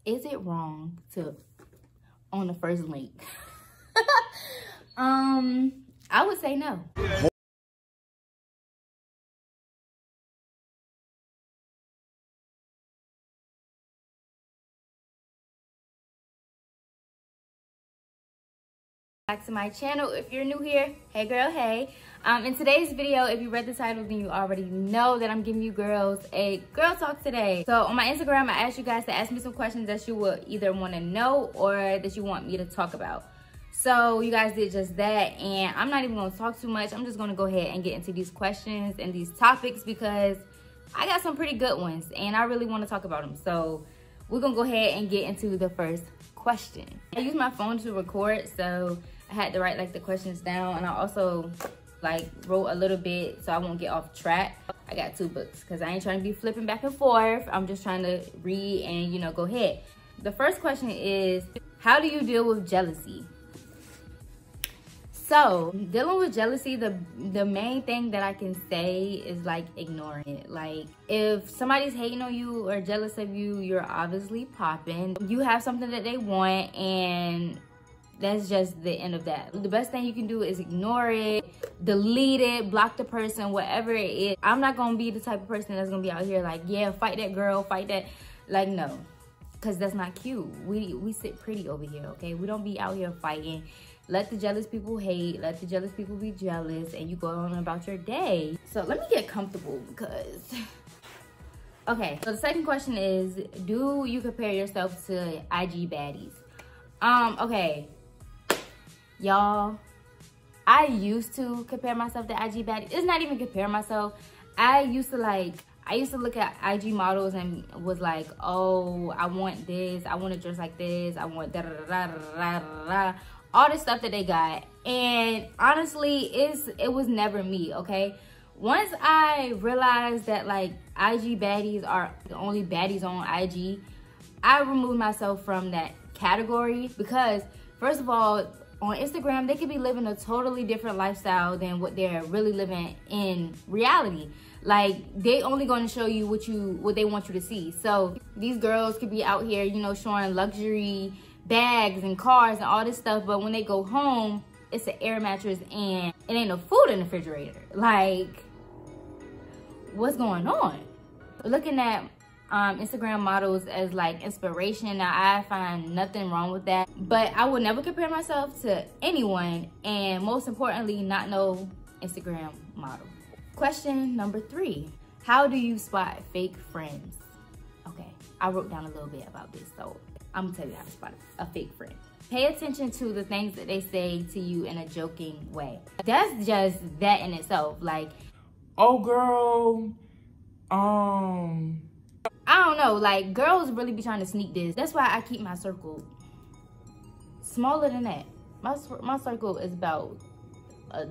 Is it wrong to on the first link? I would say no. Back to my channel. If you're new here, hey girl, hey. In today's video, if you read the title, then you already know that I'm giving you girls a girl talk today. So on my Instagram, I asked you guys to ask me some questions that you would either want to know or that you want me to talk about. So you guys did just that, and I'm not even going to talk too much. I'm just going to go ahead and get into these questions and these topics because I got some pretty good ones and I really want to talk about them. So we're going to go ahead and get into the first question. I use my phone to record, so I had to write like the questions down, and I also like wrote a little bit so I won't get off track. I got 2 books because I ain't trying to be flipping back and forth. I'm just trying to read and, you know, go ahead. The first question is, how do you deal with jealousy? So dealing with jealousy, the main thing that I can say is like ignoring it. Like if somebody's hating on you or jealous of you, you're obviously popping. You have something that they want, and that's just the end of that. The best thing you can do is ignore it, delete it, block the person, whatever it is. I'm not gonna be the type of person that's gonna be out here like, yeah, fight that girl, fight that. Like, no, because that's not cute. We sit pretty over here, okay? We don't be out here fighting. Let the jealous people hate, let the jealous people be jealous, and you go on about your day. So let me get comfortable because, okay, so the second question is, do you compare yourself to IG baddies? Okay, y'all, I used to compare myself to IG baddies. It's not even compare myself. I used to look at IG models and was like, oh, I want this, I want to dress like this, I want da da da da da da da, all this stuff that they got. And honestly, it was never me, okay? Once I realized that like IG baddies are the only baddies on IG, I removed myself from that category because, first of all, on Instagram, they could be living a totally different lifestyle than what they're really living in reality. Like, they only going to show you what they want you to see. So these girls could be out here, you know, showing luxury bags and cars and all this stuff, but when they go home, it's an air mattress and it ain't no food in the refrigerator. Like, what's going on? Looking at Instagram models as like inspiration, now I find nothing wrong with that, but I would never compare myself to anyone, and most importantly, not no Instagram model. Question number 3, how do you spot fake friends? Okay, I wrote down a little bit about this, so I'm gonna tell you how to spot a fake friend. Pay attention to the things that they say to you in a joking way. That's just that in itself. Like, oh girl, I don't know, like girls really be trying to sneak this. That's why I keep my circle smaller than that. My circle is about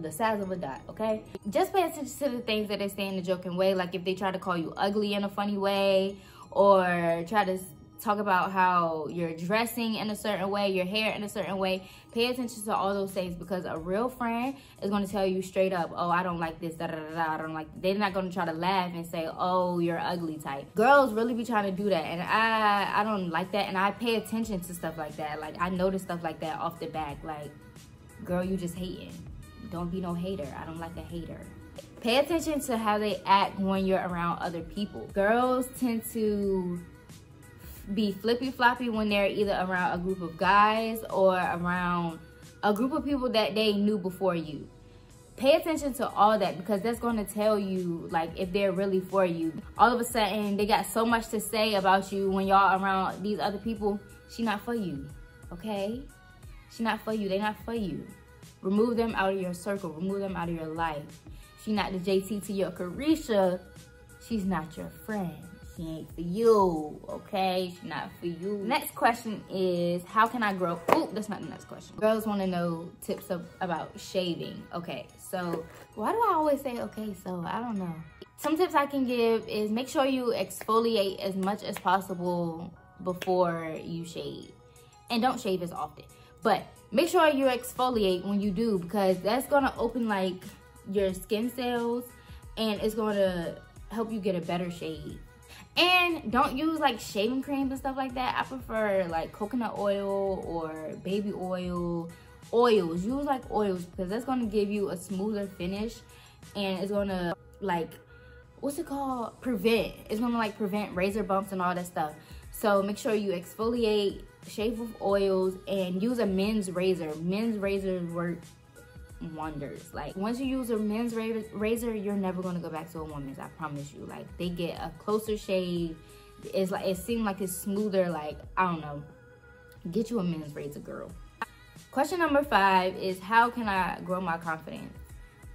the size of a dot, okay? Just pay attention to the things that they say in a joking way. Like if they try to call you ugly in a funny way, or try to talk about how you're dressing in a certain way, your hair in a certain way. Pay attention to all those things, because a real friend is going to tell you straight up, oh, I don't like this, da da da da, I don't like. They're not going to try to laugh and say, oh, you're ugly type. Girls really be trying to do that, and I don't like that, and I pay attention to stuff like that. Like, I notice stuff like that off the back. Like, girl, you just hating. Don't be no hater. I don't like a hater. Pay attention to how they act when you're around other people. Girls tend to be flippy floppy when they're either around a group of guys or around a group of people that they knew before you. Pay attention to all that, because that's going to tell you like if they're really for you. All of a sudden they got so much to say about you when y'all around these other people. She not for you, okay? She not for you. They not for you. Remove them out of your circle. Remove them out of your life. She not the JT to your Carisha. She's not your friend. She ain't for you, okay? She's not for you. Next question is, how can I grow? Oh, that's not the next question. Girls want to know tips about shaving. Okay, so why do I always say okay, so? I don't know. Some tips I can give is make sure you exfoliate as much as possible before you shave. And don't shave as often. But make sure you exfoliate when you do, because that's going to open like your skin cells and it's going to help you get a better shave. And don't use like shaving creams and stuff like that. I prefer like coconut oil or baby oil. Oils, use like oils, because that's going to give you a smoother finish, and it's going to like, what's it called, it's going to like prevent razor bumps and all that stuff. So make sure you exfoliate, shave with oils, and use a men's razor. Men's razors work wonders. Like once you use a men's razor, you're never going to go back to a woman's, I promise you. Like they get a closer shave. It's like, it seems like it's smoother. Like, I don't know, get you a men's razor, girl. Question number 5 is, how can I grow my confidence?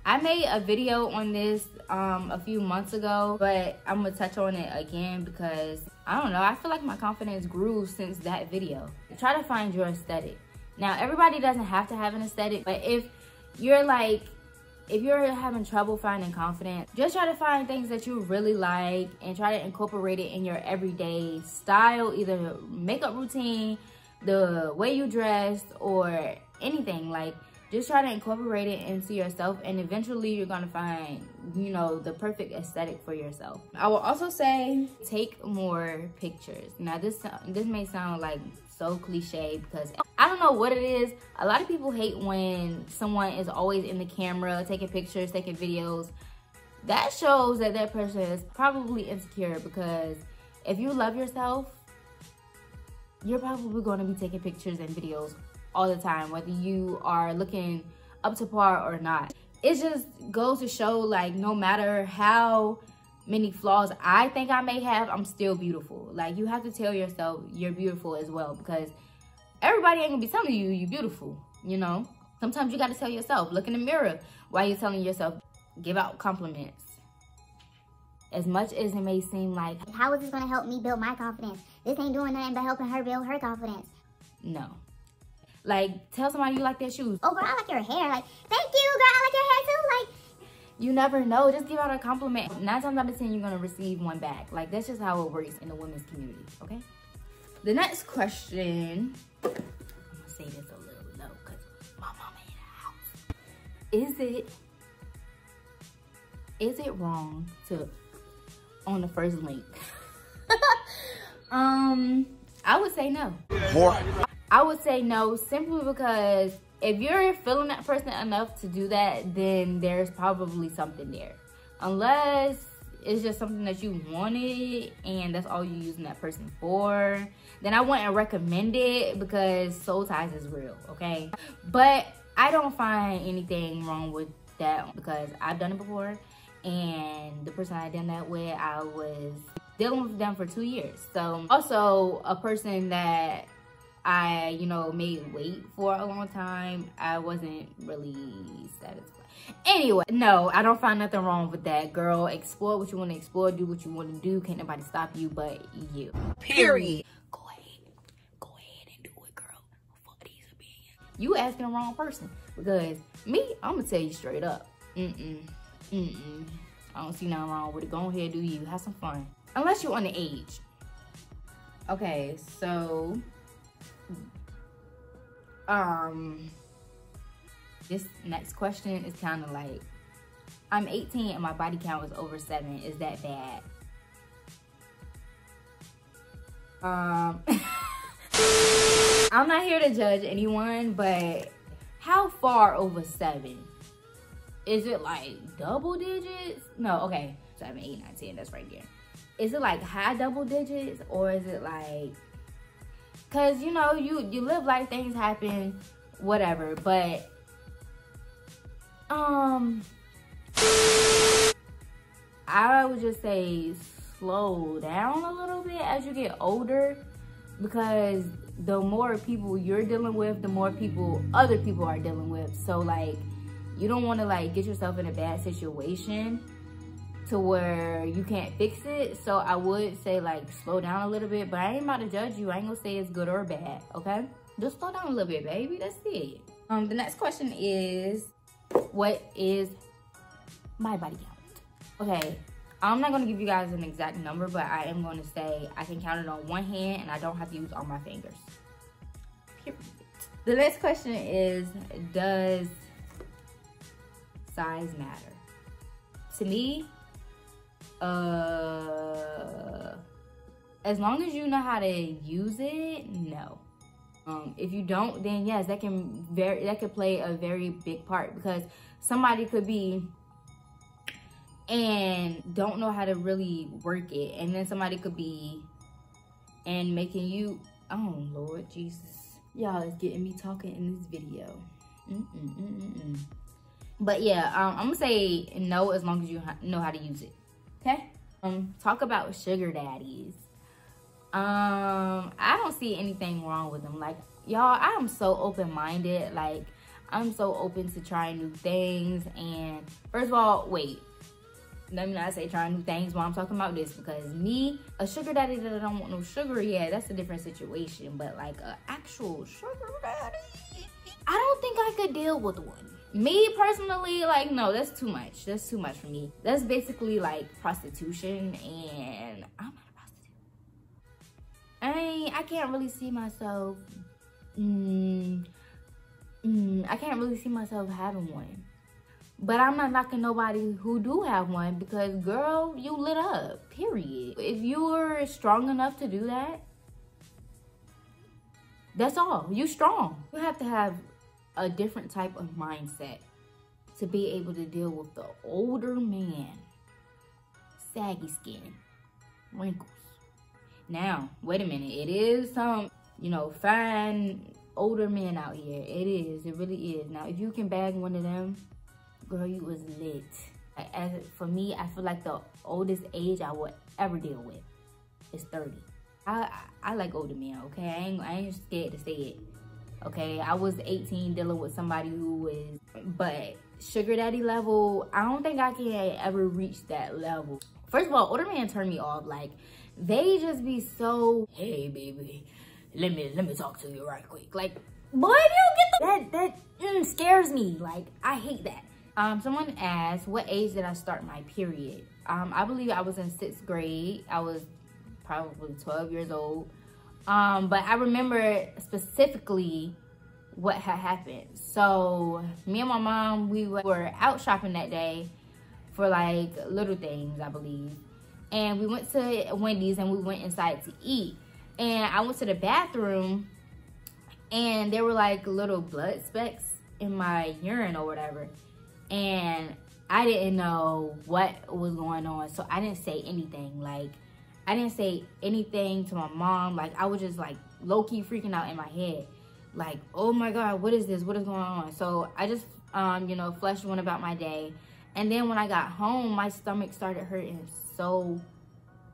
I made a video on this a few months ago, but I'm gonna touch on it again because I don't know, I feel like my confidence grew since that video. Try to find your aesthetic. Now, everybody doesn't have to have an aesthetic, but if you're having trouble finding confidence, just try to find things that you really like and try to incorporate it in your everyday style, either makeup routine, the way you dress, or anything. Like, just try to incorporate it into yourself, and eventually you're gonna find, you know, the perfect aesthetic for yourself. I will also say, take more pictures. Now this may sound like so cliche, because I don't know what it is. A lot of people hate when someone is always in the camera, taking pictures, taking videos. That shows that that person is probably insecure, because if you love yourself, you're probably going to be taking pictures and videos all the time, whether you are looking up to par or not. It just goes to show, like, no matter how many flaws I think I may have, I'm still beautiful. Like, you have to tell yourself you're beautiful as well, because everybody ain't gonna be telling you you're beautiful, you know? Sometimes you gotta tell yourself, look in the mirror while you're telling yourself, give out compliments. As much as it may seem like, how is this gonna help me build my confidence? This ain't doing nothing but helping her build her confidence. No. Like, tell somebody you like their shoes. Oh, girl, I like your hair. Like, thank you, girl, I like your hair too. Like, you never know. Just give out a compliment. 9 times out of 10, you're gonna receive one back. Like, that's just how it works in the women's community, okay? The next question, I'm gonna say this a little low because my mama in the house. Is it wrong to, on the first link? I would say no. I would say no, simply because if you're feeling that person enough to do that, then there's probably something there. Unless it's just something that you wanted and that's all you're using that person for, then I wouldn't recommend it, because soul ties is real, okay? But I don't find anything wrong with that, because I've done it before, and the person I done that with, I was dealing with them for 2 years. So also a person that I, you know, made wait for a long time, I wasn't really satisfied. Anyway, no, I don't find nothing wrong with that, girl. Explore what you want to explore, do what you want to do. Can't nobody stop you but you. Period. Go ahead and do it, girl. Fuck these opinions. You asking the wrong person, because me, I'm gonna tell you straight up. I don't see nothing wrong with it. Go ahead, do you. Have some fun. Unless you're underage. Okay, so this next question is kind of like, I'm 18 and my body count is over 7. Is that bad? I'm not here to judge anyone, but how far over 7? Is it like double digits? No, okay, 7, 8, 9, 10, that's right there. Is it like high double digits, or is it like, cause you know, you live life, things happen, whatever, but I would just say slow down a little bit as you get older, because the more people you're dealing with, the more people other people are dealing with. So like, you don't want to like get yourself in a bad situation to where you can't fix it. So I would say like slow down a little bit, but I ain't about to judge you. I ain't gonna say it's good or bad, okay? Just slow down a little bit, baby. That's it. The next question is, what is my body count? Okay, I'm not gonna give you guys an exact number, but I am gonna say I can count it on one hand and I don't have to use all my fingers. Period. The next question is, does size matter? To me, As long as you know how to use it, no. If you don't, then yes, that could play a very big part, because somebody could be and don't know how to really work it, and then somebody could be and making you, oh Lord Jesus, y'all is getting me talking in this video. But yeah, I'm gonna say no as long as you know how to use it. Okay. Talk about sugar daddies. I don't see anything wrong with them. Like, y'all, I am so open-minded. Like, I'm so open to trying new things. And first of all, wait, let me not say trying new things while I'm talking about this, because me, a sugar daddy that I don't want no sugar, yeah, that's a different situation. But like an actual sugar daddy, I don't think I could deal with one. Me personally, like, no, that's too much. That's too much for me. That's basically like prostitution, and I'm not a prostitute. I can't really see myself. I can't really see myself having one. But I'm not knocking nobody who do have one, because girl, you lit up, period. If you're strong enough to do that, that's all. You strong. You have to have a different type of mindset to be able to deal with the older man, saggy skin, wrinkles. Now, wait a minute. It is some, you know, fine older men out here. It is. It really is. Now, if you can bag one of them, girl, you was lit. As for me, I feel like the oldest age I would ever deal with is 30. I like older men, okay? I ain't scared to say it. Okay, I was 18 dealing with somebody who was, but sugar daddy level, I don't think I can ever reach that level. First of all, older men turn me off. Like, they just be so, hey baby, let me talk to you right quick. Like, boy, you get that scares me. Like, I hate that. Someone asked, what age did I start my period? I believe I was in 6th grade. I was probably 12 years old. But I remember specifically what had happened. So me and my mom, we were out shopping that day for like little things, I believe. And we went to Wendy's and we went inside to eat. And I went to the bathroom and there were like little blood specks in my urine or whatever. And I didn't know what was going on. So I didn't say anything. Like, I didn't say anything to my mom. Like, I was just like low-key freaking out in my head. Like, oh my God, what is this? What is going on? So I just, you know, flushed, went about my day. And then when I got home, my stomach started hurting so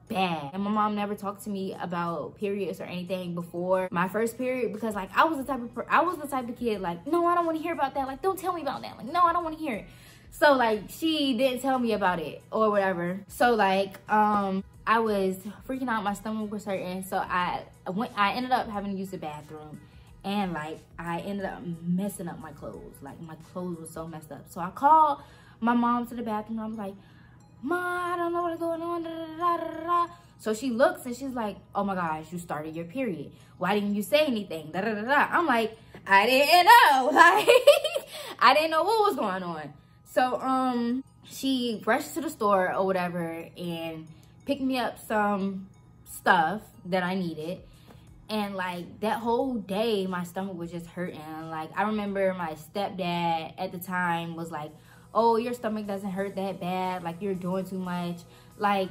bad. And my mom never talked to me about periods or anything before my first period, because like I was the type of kid, like, no, I don't want to hear about that. Like, don't tell me about that. Like, no, I don't want to hear it. So like she didn't tell me about it or whatever. So like I was freaking out, my stomach was hurting. So I ended up having to use the bathroom, and like I ended up messing up my clothes. Like, my clothes were so messed up. So I called my mom to the bathroom. I was like, Ma, I don't know what's going on. Da, da, da, da, da. So she looks and she's like, oh my gosh, you started your period. Why didn't you say anything? Da, da, da, da. I'm like, I didn't know. Like, I didn't know what was going on. So she rushed to the store or whatever and picked me up some stuff that I needed. And like that whole day, my stomach was just hurting. Like, I remember my stepdad at the time was like, oh, your stomach doesn't hurt that bad. Like, you're doing too much. Like,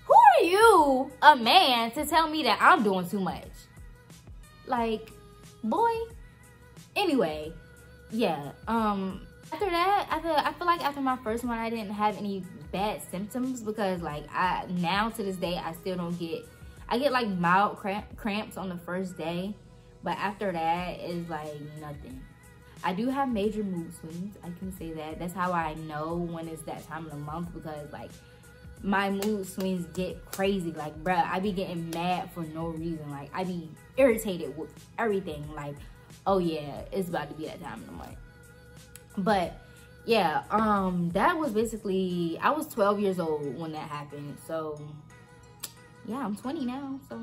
who are you, a man, to tell me that I'm doing too much? Like, boy. Anyway, yeah. After that, I feel like after my first one, I didn't have any bad symptoms, because like now to this day, I still don't get, I get like mild cramps on the first day, but after that, it's like nothing. I do have major mood swings, I can say that. That's how I know when it's that time of the month, because like my mood swings get crazy. Like, bruh, I be getting mad for no reason. Like, I be irritated with everything. Like, oh yeah, it's about to be that time of the month. But yeah, that was basically, I was 12 years old when that happened. So yeah, I'm 20 now, so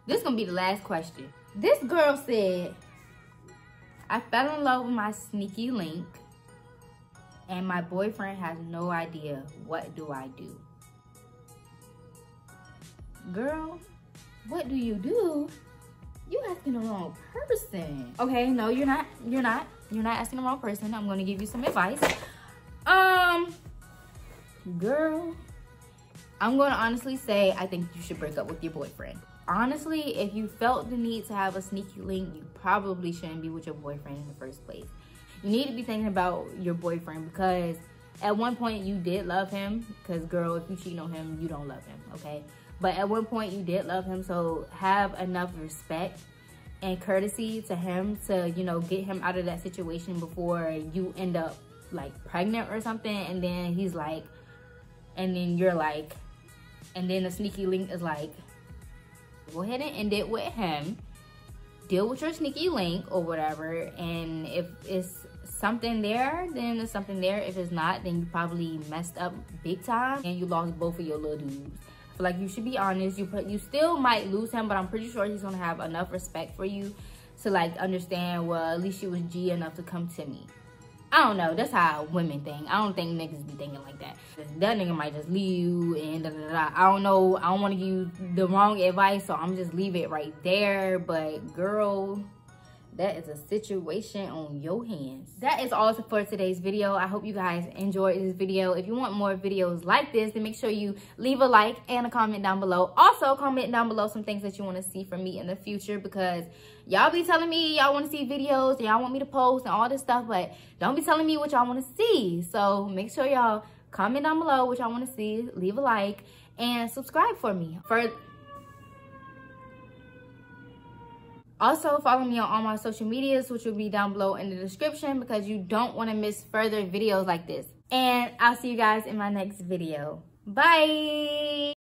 this is gonna be the last question. This girl said, I fell in love with my sneaky link. and my boyfriend has no idea. What do I do? Girl, what do you do? You asking the wrong person. Okay, no, you're not asking the wrong person. I'm gonna give you some advice. Girl, I'm gonna honestly say I think you should break up with your boyfriend. Honestly, if you felt the need to have a sneaky link, you probably shouldn't be with your boyfriend in the first place. You need to be thinking about your boyfriend, because at one point you did love him. Because girl, if you cheat on him, you don't love him, okay? But at one point you did love him, so have enough respect and courtesy to him to, you know, get him out of that situation before you end up like pregnant or something, and then he's like, and then you're like, and then the sneaky link is like, go ahead and end it with him, deal with your sneaky link or whatever, and if it's something there, then it's something there. If it's not, then you probably messed up big time and you lost both of your little dudes. I feel like you should be honest. You still might lose him, but I'm pretty sure he's gonna have enough respect for you to like understand, well, at least you was G enough to come to me. I don't know, that's how women think. I don't think niggas be thinking like that. That nigga might just leave you and da da da. I don't know, I don't want to give you the wrong advice, so I'm just leave it right there. But girl, that is a situation on your hands. That is all for today's video. I hope you guys enjoyed this video. If you want more videos like this, then make sure you leave a like and a comment down below. Also, comment down below some things that you want to see from me in the future, because y'all be telling me y'all want to see videos and y'all want me to post and all this stuff, but don't be telling me what y'all want to see. So make sure y'all comment down below what y'all want to see, leave a like, and subscribe for me. Also, follow me on all my social medias, which will be down below in the description, because you don't want to miss further videos like this. And I'll see you guys in my next video. Bye!